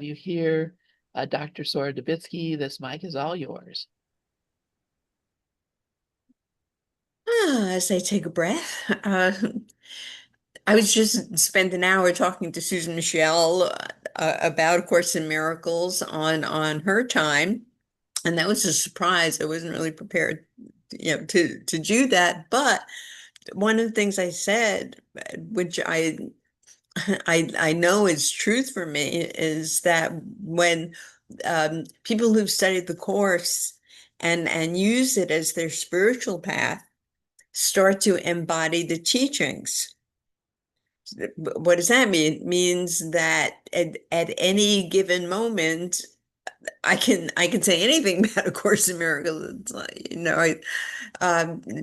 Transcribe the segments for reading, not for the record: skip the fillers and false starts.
you here, Dr. Sorah Dubitsky. This mic is all yours. As I take a breath, I was just spent an hour talking to Susan Michelle about A Course in Miracles on her time, and that was a surprise. I wasn't really prepared, to do that. But one of the things I said, which I know is truth for me, is that when people who've studied the course and use it as their spiritual path start to embody the teachings. What does that mean? It means that at any given moment, I can say anything about A Course in Miracles. It's like,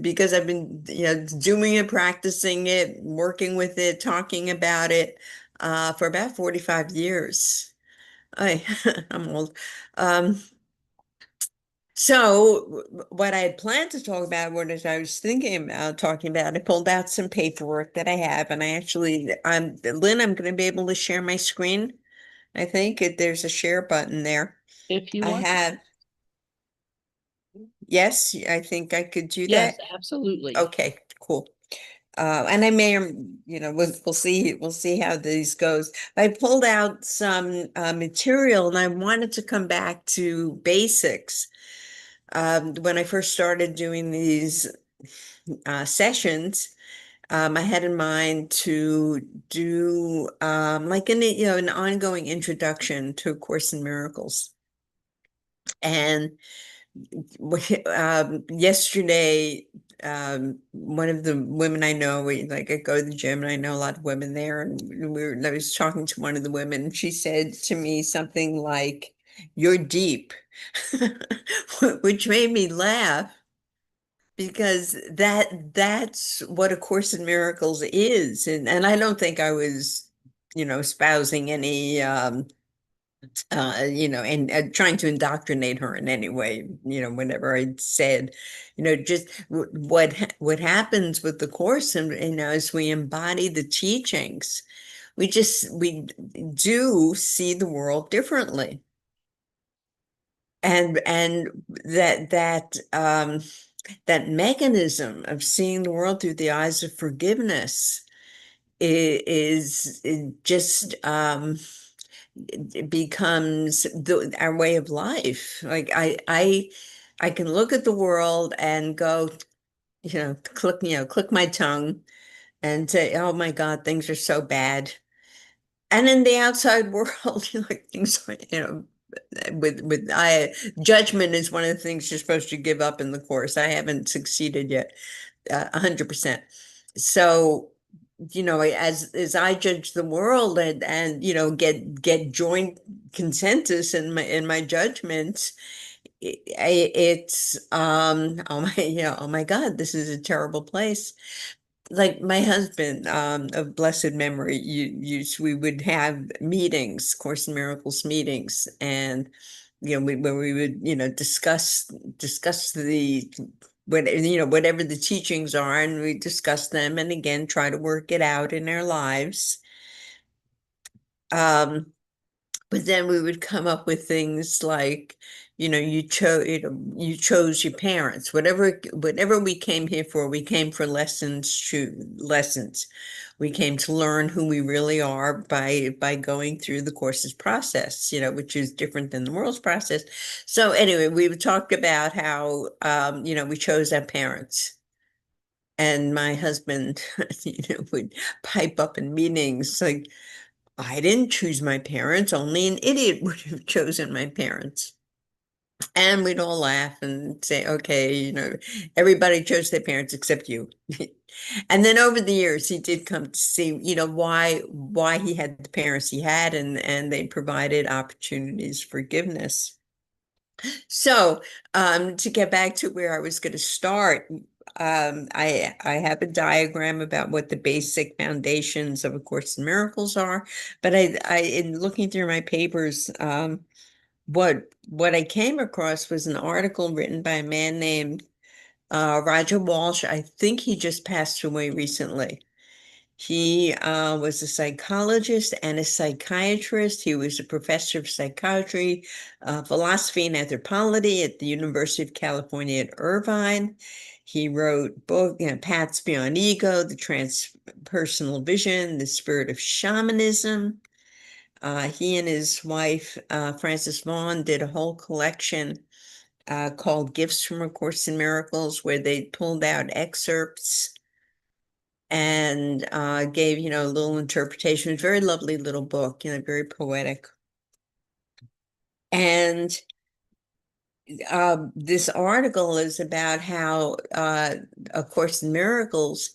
because I've been, doing it, practicing it, working with it, talking about it, for about 45 years. I, I'm old. Um, So what I had planned to talk about, what I was thinking about talking about, I pulled out some paperwork that I have, and Lynn, I'm going to be able to share my screen. I think there's a share button there. If you I want. have, yes, I think I could do Yes, that. absolutely. Okay, cool. And I may, we'll see how these goes. I pulled out some material, and I wanted to come back to basics. When I first started doing these sessions, I had in mind to do like an ongoing introduction to A Course in Miracles. And yesterday, one of the women I know, I go to the gym and I know a lot of women there, and I was talking to one of the women, and she said to me something like, "You're deep," which made me laugh because that's what A Course in Miracles is. And I don't think I was, espousing any and trying to indoctrinate her in any way, whenever I said, just what happens with the course, and as we embody the teachings, we do see the world differently. And that mechanism of seeing the world through the eyes of forgiveness is it just it becomes our way of life. Like I can look at the world and go, click my tongue and say, "Oh my God, things are so bad." And in the outside world, things are, with I judgment is one of the things you're supposed to give up in the course. I haven't succeeded yet, 100%. So, as I judge the world and get joint consensus in my judgments, it's oh my oh my God, this is a terrible place. Like my husband, of blessed memory, we would have meetings, Course in Miracles meetings, and where we would discuss whatever the teachings are, and we discuss them, and again try to work it out in our lives. Um, but then we would come up with things like, you chose your parents. Whatever we came here for, we came for lessons. We came to learn who we really are by going through the course's process, which is different than the world's process. So anyway, we would talk about how we chose our parents. And my husband, would pipe up in meetings like, I didn't choose my parents, only an idiot would have chosen my parents. And we'd all laugh and say, okay, everybody chose their parents except you. And then over the years, he did come to see, why he had the parents he had, and they provided opportunities for forgiveness. So, to get back to where I was going to start, I have a diagram about what the basic foundations of A Course in Miracles are, but in looking through my papers, what I came across was an article written by a man named Roger Walsh. I think he just passed away recently. He was a psychologist and a psychiatrist. He was a professor of psychiatry, philosophy, and anthropology at the University of California at Irvine. He wrote books, Paths Beyond Ego, The Transpersonal Vision, The Spirit of Shamanism. He and his wife, Frances Vaughn, did a whole collection called Gifts from A Course in Miracles, where they pulled out excerpts and gave, a little interpretation. It was a very lovely little book, very poetic. And this article is about how A Course in Miracles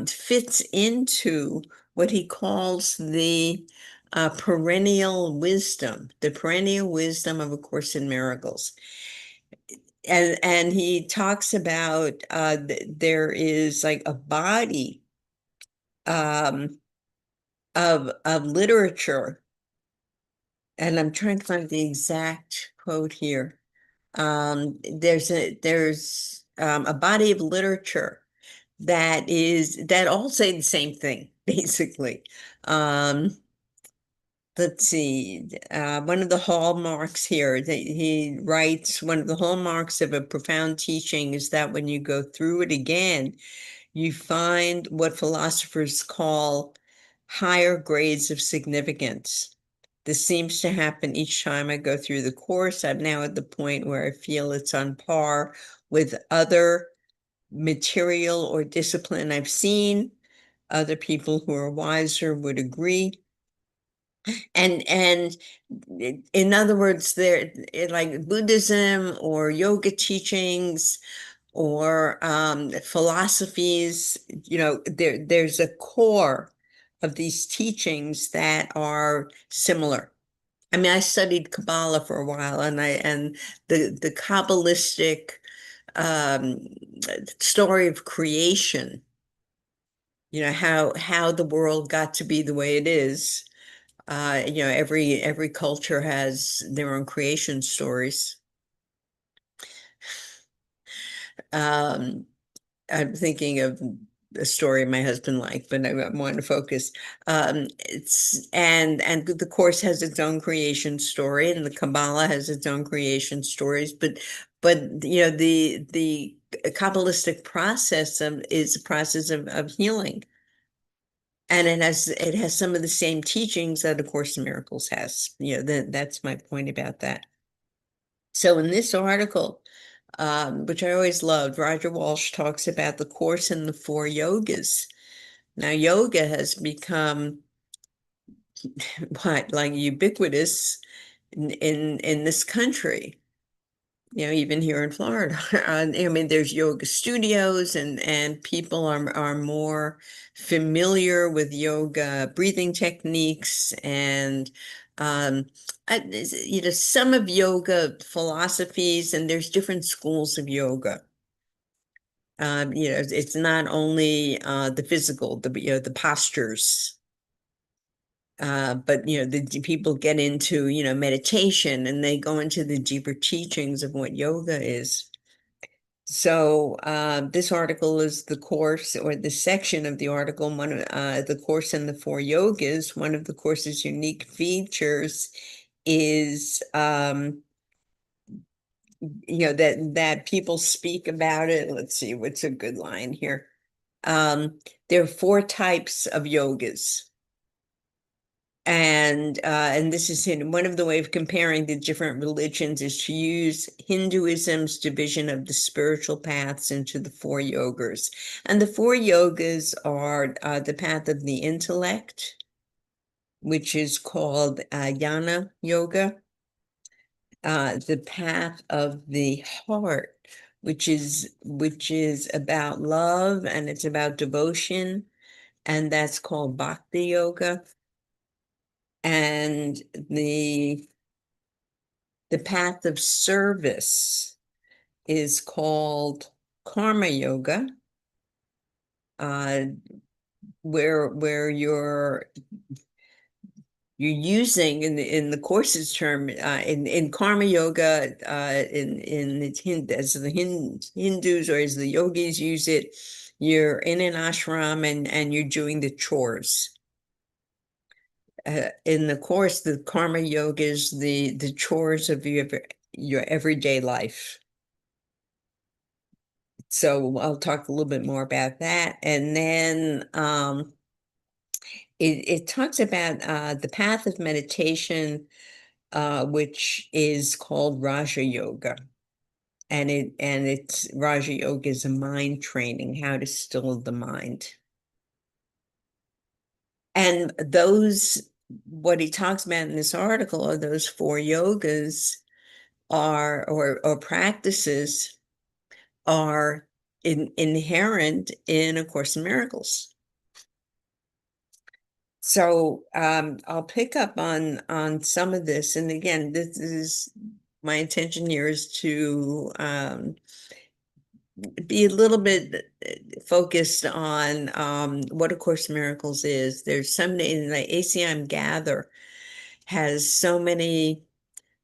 fits into what he calls the perennial wisdom of A Course in Miracles. And he talks about there is like a body of literature, and I'm trying to find the exact quote here. There's a body of literature that all say the same thing, basically. Let's see, one of the hallmarks here that he writes, one of the hallmarks of a profound teaching is that when you go through it again, you find what philosophers call higher grades of significance. This seems to happen each time I go through the course. I'm now at the point where I feel it's on par with other material or discipline I've seen. Other people who are wiser would agree. And in other words, they're like Buddhism or yoga teachings or philosophies, there's a core of these teachings that are similar. I mean, I studied Kabbalah for a while, and the Kabbalistic story of creation, how the world got to be the way it is. Every culture has their own creation stories. I'm thinking of a story my husband liked, but I want to focus. And the course has its own creation story, and the Kabbalah has its own creation stories. But the Kabbalistic process is a process of healing, and it has some of the same teachings that A Course in Miracles has. That's my point about that. So in this article, which I always loved, Roger Walsh talks about the Course in the Four Yogas. Now, yoga has become like ubiquitous in this country. Even here in Florida. I mean, there's yoga studios, and people are more familiar with yoga breathing techniques and some of yoga philosophies, and there's different schools of yoga. It's not only the physical, the postures, but the people get into meditation, and they go into the deeper teachings of what yoga is. So this article is the course, or the section of the article, the Course in the Four Yogas. One of the course's unique features is that people speak about it. Let's see, what's a good line here? There are four types of yogas. And this is one of the way of comparing the different religions is to use Hinduism's division of the spiritual paths into the four yogas. And the four yogas are the path of the intellect, which is called Jnana Yoga, the path of the heart, which is about love, and it's about devotion, and that's called Bhakti Yoga. And the path of service is called Karma Yoga, where you're using in the course's term in Karma Yoga as the Hindus or as the yogis use it, you're in an ashram and you're doing the chores. In the course, the karma yoga is the chores of your everyday life. So I'll talk a little bit more about that. And then it talks about the path of meditation, which is called Raja Yoga. And it's Raja Yoga is a mind training, how to still the mind. And what he talks about in this article are those four yogas or practices are inherent in A Course in Miracles. So I'll pick up on some of this. And again, this is my intention here is to be a little bit focused on what A Course in Miracles is. There's so many, in the ACIM Gather has so many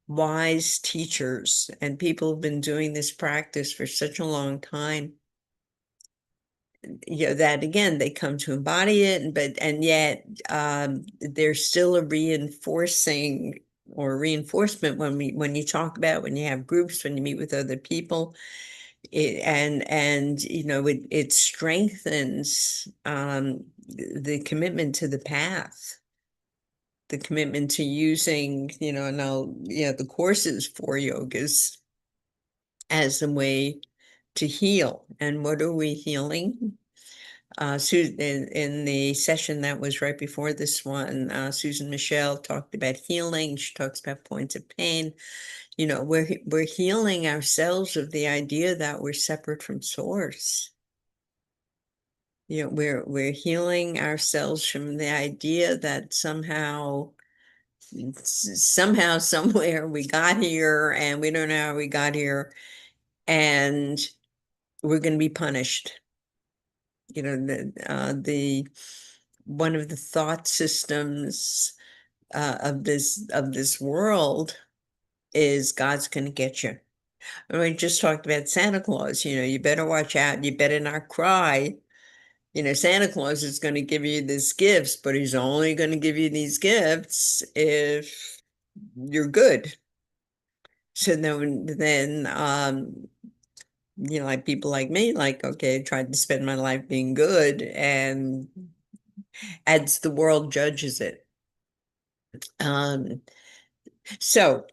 wise teachers and people who've been doing this practice for such a long time. That again, they come to embody it, and yet there's still a reinforcing or reinforcement when you talk about, when you have groups, when you meet with other people. It strengthens the commitment to the path, the commitment to using, the courses for yogas as a way to heal. And what are we healing? In the session that was right before this one, Susan Michelle talked about healing. She talks about points of pain. We're healing ourselves of the idea that we're separate from source. We're healing ourselves from the idea that somehow, somewhere we got here and we don't know how we got here, and we're going to be punished. The one of the thought systems of this world is God's going to get you. And we just talked about Santa Claus. You better watch out. You better not cry. Santa Claus is going to give you these gifts, but he's only going to give you these gifts if you're good. So then like people like me, like, okay, tried to spend my life being good, and as the world judges it. So,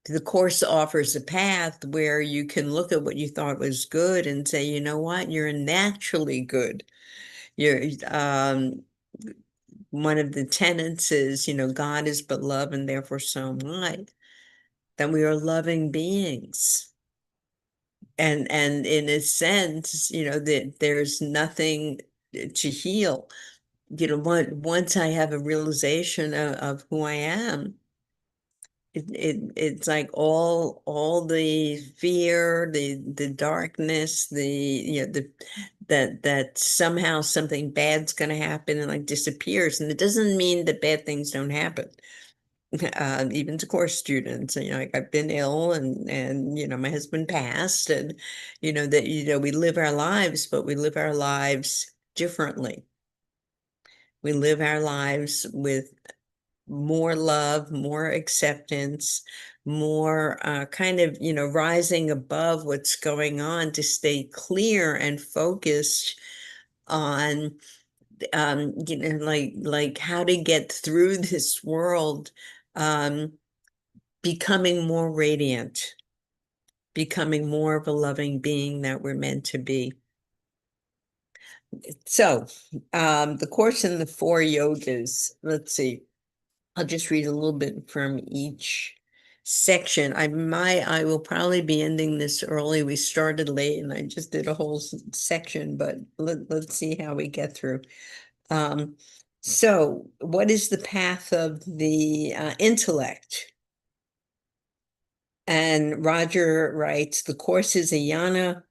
the course offers a path where you can look at what you thought was good and say, you know what, you're naturally good. You're one of the tenets is, God is but love, and therefore so am I. That we are loving beings. And in a sense, that there's nothing to heal. Once I have a realization of who I am, it's like all the fear, the darkness, that somehow something bad's going to happen and like disappears. And it doesn't mean that bad things don't happen. Even to course students, like I've been ill, and my husband passed, and that we live our lives, but we live our lives differently. We live our lives with more love, more acceptance, more kind of, rising above what's going on to stay clear and focused on, like how to get through this world, becoming more radiant, becoming more of a loving being that we're meant to be. So, the course in the four yogas, let's see. I'll just read a little bit from each section. I will probably be ending this early. We started late and I just did a whole section, but let's see how we get through. So what is the path of the intellect? And Roger writes, the course is a jnana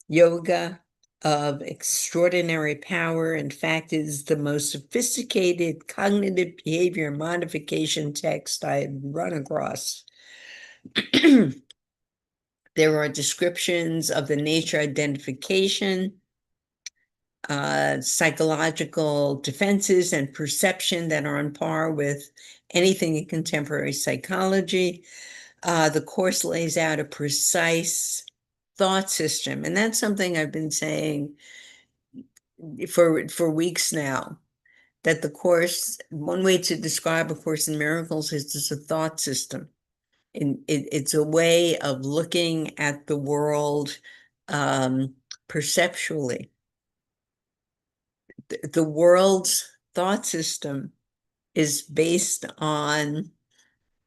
yoga of extraordinary power. In fact, it is the most sophisticated cognitive behavior modification text I have run across. There are descriptions of the nature identification, psychological defenses and perception that are on par with anything in contemporary psychology. The course lays out a precise thought system, and that's something I've been saying for weeks now, that the course, one way to describe A Course in Miracles is as a thought system. And it's a way of looking at the world perceptually. The world's thought system is based on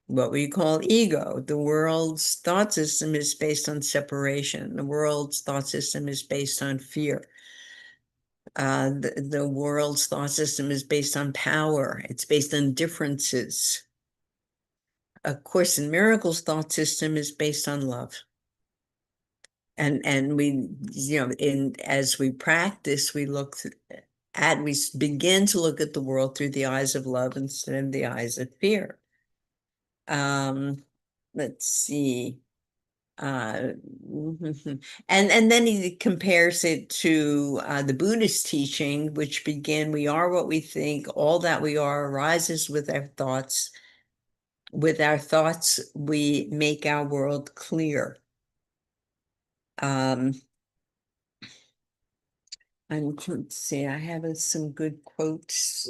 what we call ego. The world's thought system is based on separation. The world's thought system is based on fear. The world's thought system is based on power. It's based on differences. A Course in Miracles thought system is based on love. And we, as we practice, we begin to look at the world through the eyes of love instead of the eyes of fear. Let's see. And then he compares it to the Buddhist teaching, which began, we are what we think, all that we are arises with our thoughts. With our thoughts, we make our world clear. Let's see, I have some good quotes.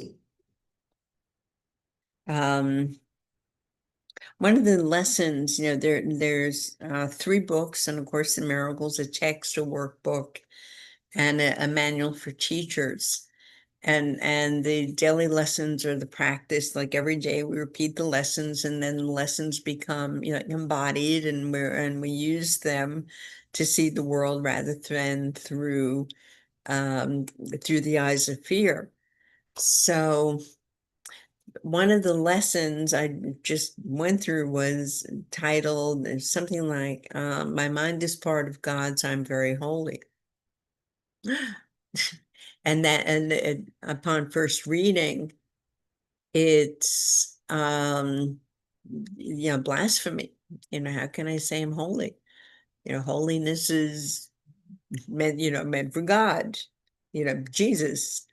One of the lessons, there's 3 books on A Course in Miracles, a text, a workbook, and a manual for teachers. And the daily lessons are the practice. Like every day we repeat the lessons, and then the lessons become embodied, and we use them to see the world rather than through the eyes of fear. So one of the lessons I just went through was titled something like, my mind is part of God's, I'm very holy. And upon first reading, it's blasphemy. How can I say I'm holy? Holiness is meant for God, Jesus,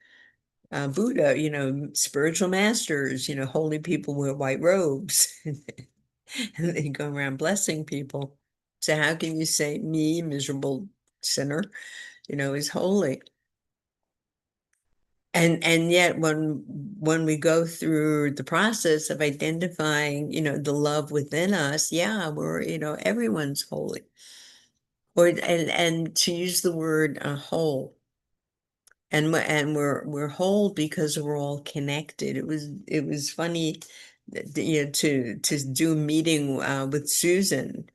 Buddha, spiritual masters, holy people wear white robes and they go around blessing people. So how can you say me, miserable sinner, is holy? And yet when we go through the process of identifying, the love within us, we're, everyone's holy. And to use the word whole. And we're whole because we're all connected. It was funny, to do a meeting with Susan,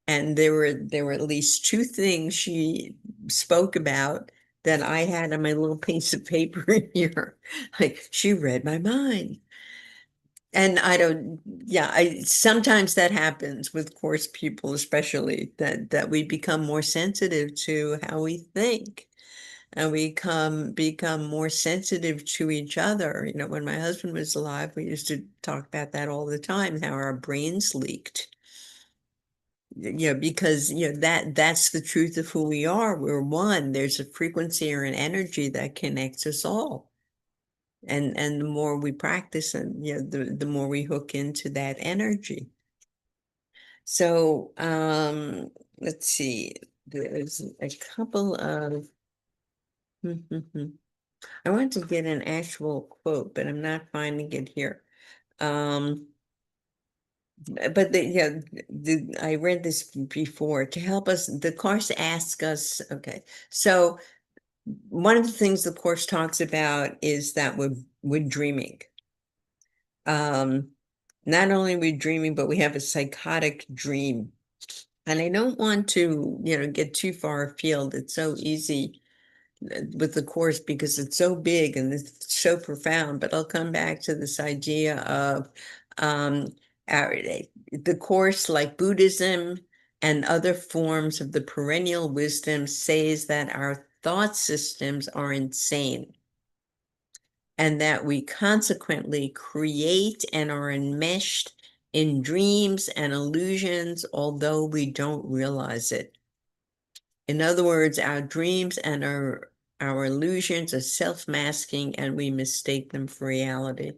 and there were at least 2 things she spoke about that I had on my little piece of paper here. Like, she read my mind. And sometimes that happens with Course people, especially that we become more sensitive to how we think. And we become more sensitive to each other. When my husband was alive, we used to talk about that all the time, how our brains leaked. Because that's the truth of who we are. We're one. There's a frequency or an energy that connects us all. And the more we practice, and the more we hook into that energy. So let's see. There's a couple of I want to get an actual quote, but I'm not finding it here. But I read this before. To help us, the Course asks us, okay, so one of the things the Course talks about is that we're dreaming. Not only are we dreaming, but we have a psychotic dream. And I don't want to, get too far afield. It's so easy with the Course because it's so big and it's so profound, but I'll come back to this idea of the Course, like Buddhism and other forms of the perennial wisdom, says that our thought systems are insane and that we consequently create and are enmeshed in dreams and illusions, although we don't realize it. In other words, our dreams and our illusions are self-masking and we mistake them for reality.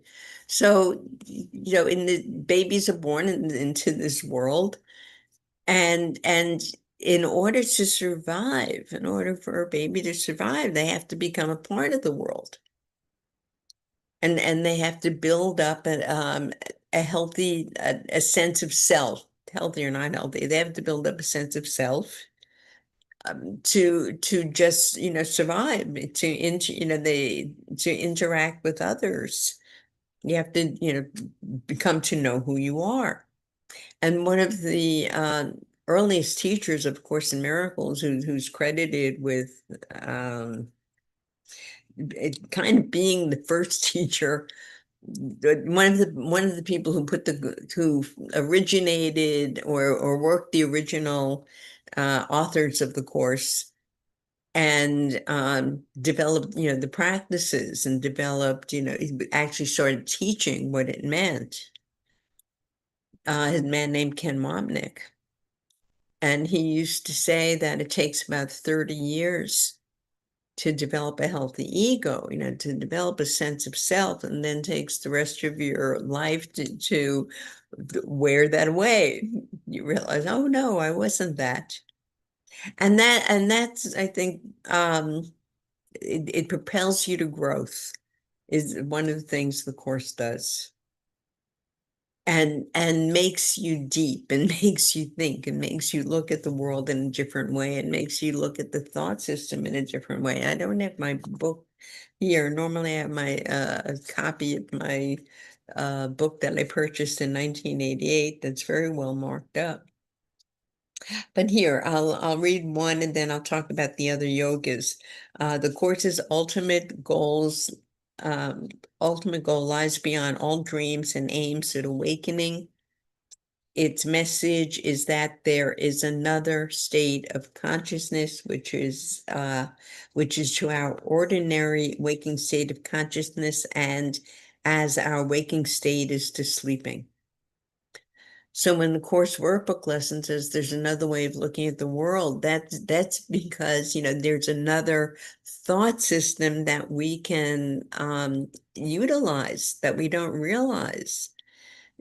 So, in the babies are born into this world, and in order to survive, in order for a baby to survive, they have to become a part of the world. And they have to build up a healthy a sense of self, healthy or not healthy. They have to build up a sense of self to just survive, to interact with others. You have to become to know who you are. And one of the earliest teachers of Course in Miracles, who's credited with kind of being the first teacher, one of the people who originated or worked the original authors of the course, and developed the practices, and developed he actually started teaching what it meant. A man named Ken Momnick, and he used to say that it takes about 30 years to develop a healthy ego, to develop a sense of self, and then takes the rest of your life to wear that away. You realize, oh no, I wasn't that. And that's, I think, it propels you to growth, is one of the things the course does. And makes you deep, and makes you think, and makes you look at the world in a different way, and makes you look at the thought system in a different way. I don't have my book here. Normally I have my a copy of my book that I purchased in 1988 that's very well marked up. But here, I'll read one and then I'll talk about the other yogas. The course's um, ultimate goal lies beyond all dreams and aims at awakening. Its message is that there is another state of consciousness, which is to our ordinary waking state of consciousness, and as our waking state is to sleeping. So when the Course Workbook lesson says there's another way of looking at the world, that's because there's another thought system that we can utilize, that we don't realize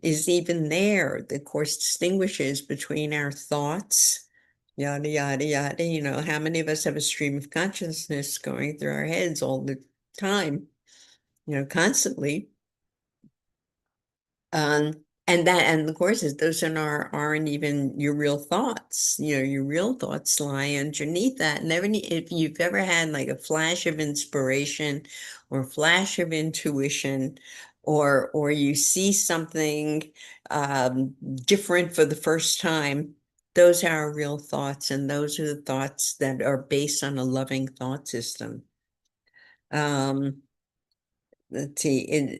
is even there. The Course distinguishes between our thoughts, yada, yada, yada. How many of us have a stream of consciousness going through our heads all the time, constantly? Um, and the Course says those aren't even your real thoughts. Your real thoughts lie underneath that. And if you've ever had like a flash of inspiration or a flash of intuition, or you see something different for the first time, those are our real thoughts, and those are the thoughts that are based on a loving thought system. Let's see,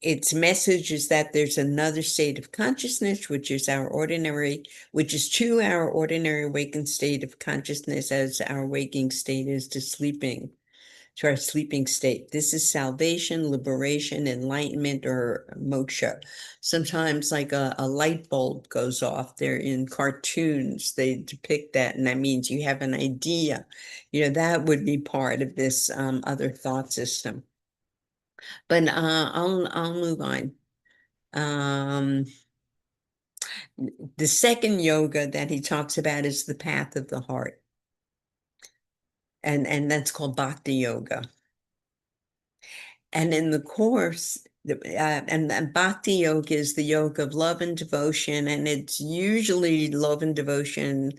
its message is that there's another state of consciousness, which is to our ordinary awakened state of consciousness, as our waking state is to our sleeping state. This is salvation, liberation, enlightenment, or moksha. Sometimes like a light bulb goes off. They're in cartoons, they depict that, and that means you have an idea. That would be part of this other thought system. But I'll move on. Um, the second yoga that he talks about is the path of the heart, and that's called Bhakti Yoga. And in the course, and Bhakti Yoga is the yoga of love and devotion, and it's usually love and devotion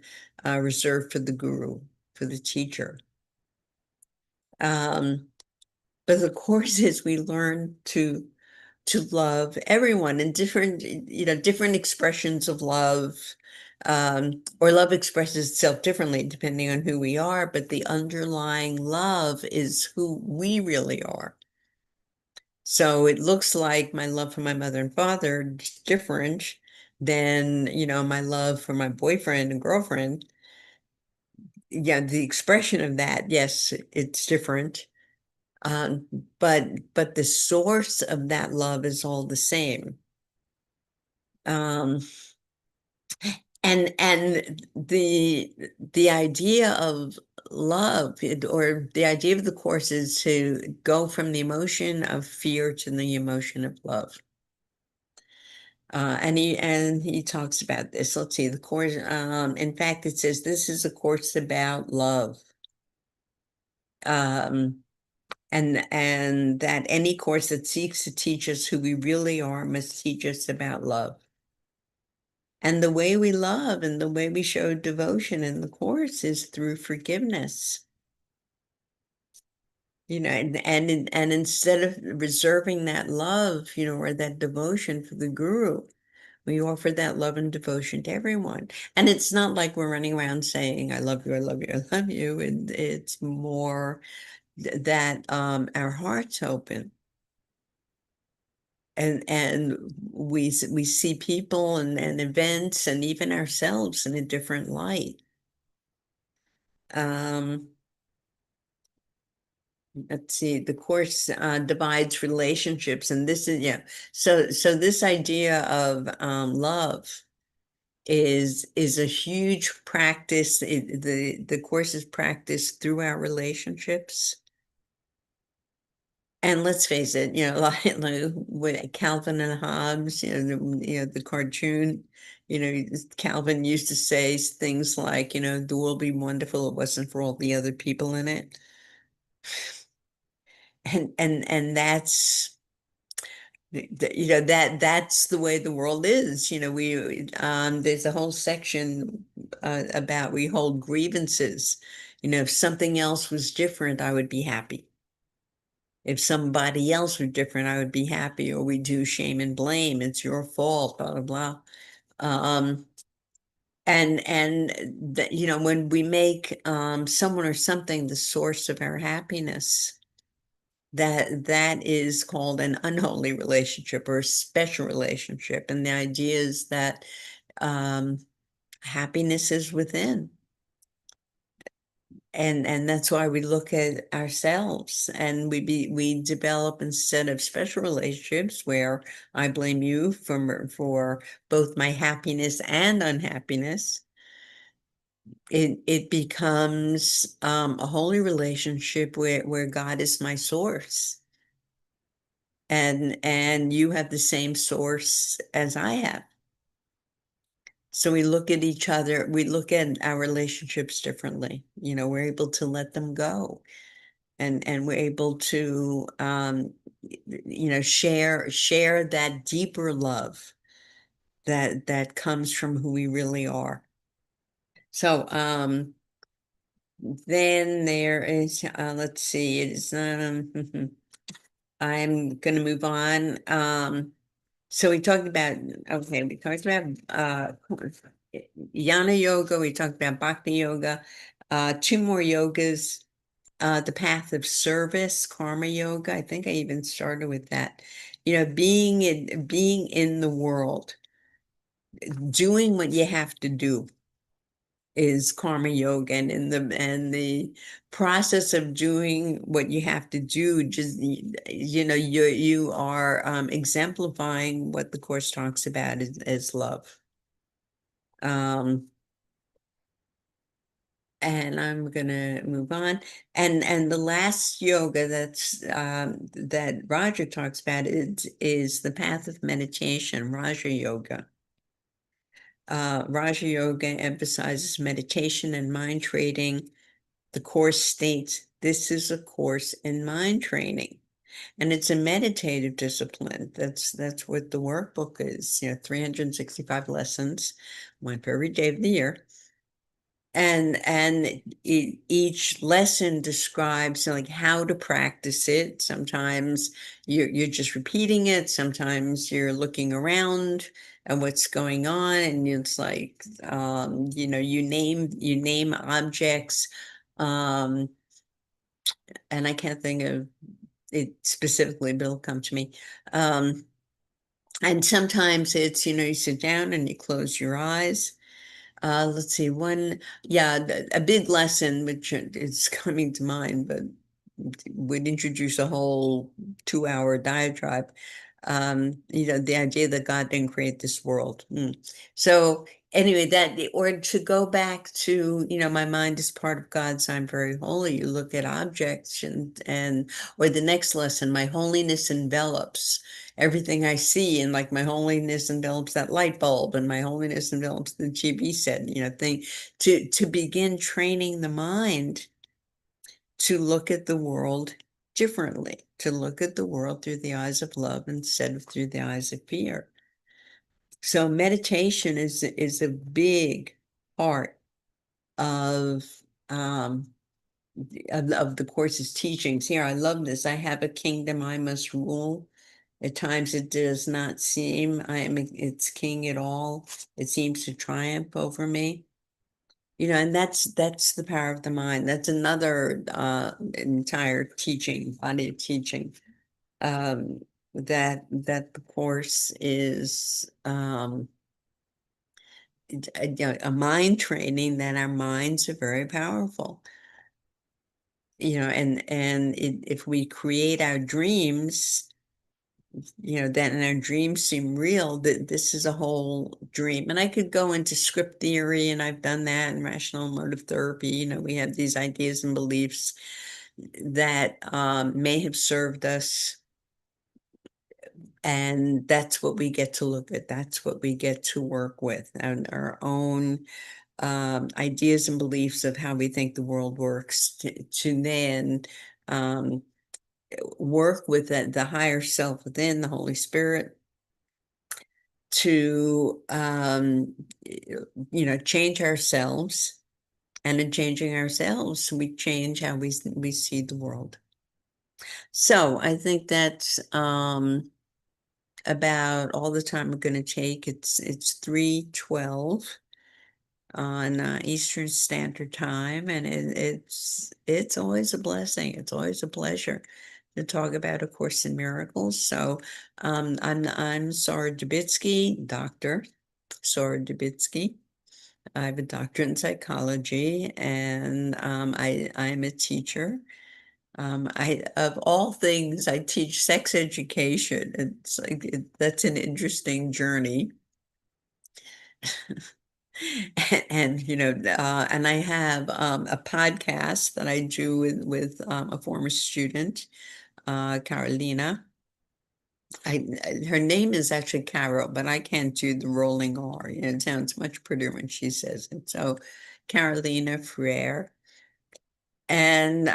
reserved for the guru, for the teacher. But the course is we learn to love everyone in different expressions of love, or love expresses itself differently depending on who we are, but the underlying love is who we really are. So it looks like my love for my mother and father is different than my love for my boyfriend and girlfriend. Yeah, the expression of that, yes, it's different. Um, but the source of that love is all the same. Um, and the idea of love, or the idea of the course, is to go from the emotion of fear to the emotion of love. And he talks about this. Let's see, the course, in fact, it says this is a course about love. Um, and that any course that seeks to teach us who we really are must teach us about love. And the way we love and the way we show devotion in the course is through forgiveness. And instead of reserving that love, or that devotion for the guru, we offer that love and devotion to everyone. And it's not like we're running around saying, I love you, I love you, I love you. And it's more that our hearts open. And we see people and events and even ourselves in a different light. Um, let's see, the course divides relationships, and this is, yeah. So this idea of love is a huge practice. The course is practiced through our relationships. And let's face it, like with Calvin and Hobbes, the cartoon, Calvin used to say things like, the world would be wonderful if it wasn't for all the other people in it. And that's, that's the way the world is. There's a whole section about we hold grievances. If something else was different, I would be happy. If somebody else were different, I would be happy. Or we do shame and blame. It's your fault, blah, blah, blah. And when we make someone or something the source of our happiness, that is called an unholy relationship or a special relationship. And the idea is that happiness is within. And that's why we look at ourselves, and we develop, instead of special relationships where I blame you for both my happiness and unhappiness, it becomes a holy relationship where God is my source, and you have the same source as I have. So we look at each other, we look at our relationships differently. We're able to let them go, and we're able to share that deeper love that comes from who we really are. So then there is, let's see, it is I'm going to move on. So we talked about, okay, we talked about Jnana Yoga, we talked about Bhakti Yoga, two more yogas, the path of service, Karma Yoga. I think I even started with that. Being in the world, doing what you have to do is Karma Yoga, and the process of doing what you have to do, just you are exemplifying what the Course talks about as love. And I'm gonna move on. And the last yoga that Roger talks about is the path of meditation, Raja Yoga. Raja Yoga emphasizes meditation and mind training. The course states this is a course in mind training, and it's a meditative discipline. That's what the workbook is. 365 lessons, one for every day of the year. And each lesson describes like how to practice it. Sometimes you're just repeating it. Sometimes you're looking around at what's going on, and it's like you name objects, and I can't think of it specifically, but it'll come to me. And sometimes it's you sit down and you close your eyes. Let's see, a big lesson, which is coming to mind, but would introduce a whole 2-hour diatribe. The idea that God didn't create this world. So anyway, or to go back to, my mind is part of God, so I'm very holy. You look at objects or the next lesson, my holiness envelops everything I see, and like my holiness envelops that light bulb, and my holiness envelops the GB set, thing to begin training the mind to look at the world differently, to look at the world through the eyes of love instead of through the eyes of fear. So meditation is a big part of of the course's teachings. Here, I love this. I have a kingdom I must rule. At times it does not seem I am its king at all. It seems to triumph over me. And that's the power of the mind. That's another entire teaching, body of teaching, that the course is a mind training, that our minds are very powerful. If we create our dreams, then our dreams seem real, that this is a whole dream. And I could go into script theory, and I've done that in rational emotive therapy. We have these ideas and beliefs that may have served us. And that's what we get to look at. That's what we get to work with, and our own ideas and beliefs of how we think the world works, to then work with the higher self within, the Holy Spirit, to change ourselves. And in changing ourselves, we change how we see the world. So I think that's about all the time we're going to take. It's 3:12 on Eastern Standard Time, and it's always a blessing. It's always a pleasure to talk about A Course in Miracles. So I'm Sorah Dubitsky, Dr. Sorah Dubitsky. I have a doctorate in psychology, and I'm a teacher. Of all things, I teach sex education. It's like that's an interesting journey. And I have a podcast that I do with a former student, Carolina. Her name is actually Carol, but I can't do the rolling R. It sounds much prettier when she says it. So, Carolina Freire. And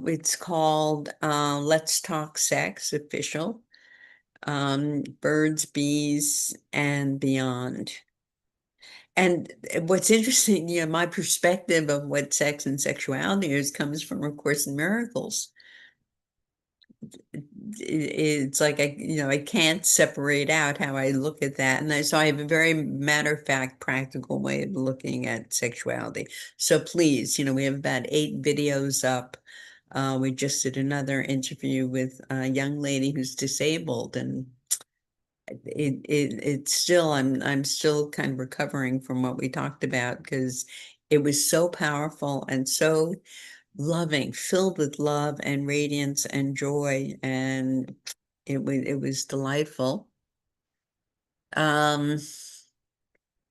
it's called Let's Talk Sex Official, Birds, Bees, and Beyond. And what's interesting, my perspective of what sex and sexuality is comes from A Course in Miracles. It's like I can't separate out how I look at that, and so I have a very matter-of-fact, practical way of looking at sexuality. So please, we have about 8 videos up. We just did another interview with a young lady who's disabled, and it's still I'm still kind of recovering from what we talked about, because it was so powerful and so loving, filled with love and radiance and joy, and it was delightful. And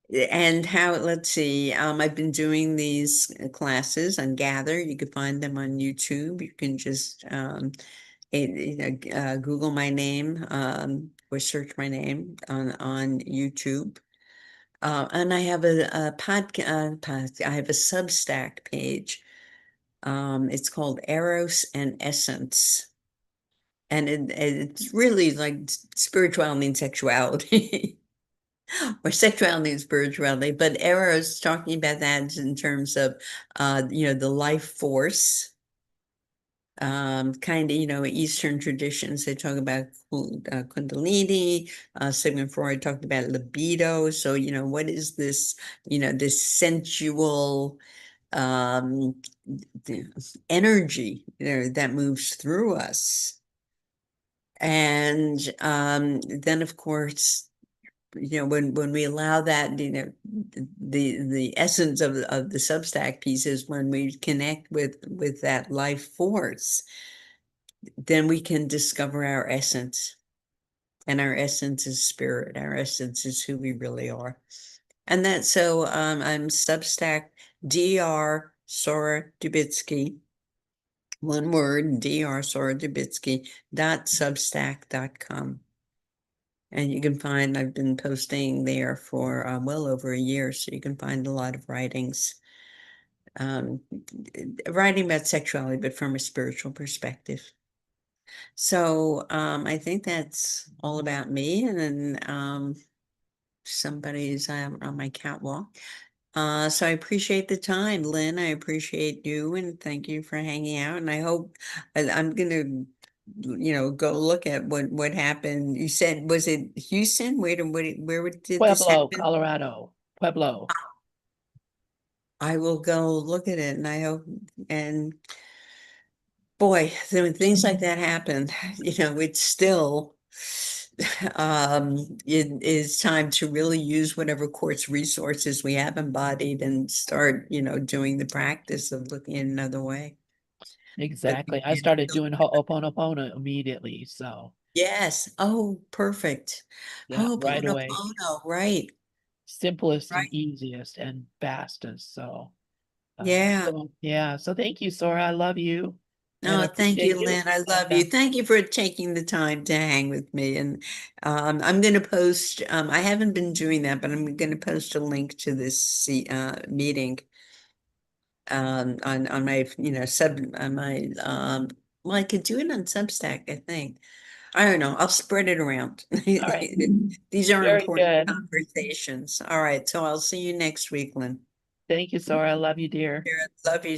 let's see, I've been doing these classes on Gather. You can find them on YouTube. You can just Google my name, or search my name on YouTube. And I have a podcast. I have a Substack page. It's called Eros and Essence. And it's really like spirituality and sexuality, or sexuality and spirituality. But Eros, talking about that in terms of, the life force. Kind of, Eastern traditions, they talk about Kundalini. Sigmund Freud talked about libido. So, what is this, this sensual energy, that moves through us. And then, of course, when we allow that, the essence of the Substack piece is when we connect with that life force, then we can discover our essence. and our essence is spirit. Our essence is who we really are. And that's so I'm Substack Dr. Sorah Dubitsky. One word, Dr. Sorah Dubitsky .substack.com. And you can find, I've been posting there for well over a year, so you can find a lot of writings, um, writing about sexuality, but from a spiritual perspective. So I think that's all about me. And then somebody's on my catwalk. So I appreciate the time, Lynn. I appreciate you and thank you for hanging out. And I hope I'm gonna, go look at what happened. You said, was it Houston? Where did this Pueblo, happen? Colorado, Pueblo. I will go look at it and I hope, and boy, when things like that happen, it's still it is time to really use whatever court's resources we have embodied and start, doing the practice of looking at another way. But we Exactly. I can't started feel- doing Ho'oponopono immediately. So yes. Oh, perfect. yeah, right away. Ho'oponopono, right, Simplest and right. easiest and fastest. Yeah. So yeah. So thank you, Sora. I love you and I No, thank appreciate you, you. Lynn. I And love you. Thank you for taking the time to hang with me. And I'm going to post, I haven't been doing that, but I'm going to post a link to this meeting on my, on my, well, I could do it on Substack, I think. I don't know. I'll spread it around. all right. These are Very important good. conversations. All right. So I'll see you next week, Lynn. Thank you, Sora. I love you, dear. Love you.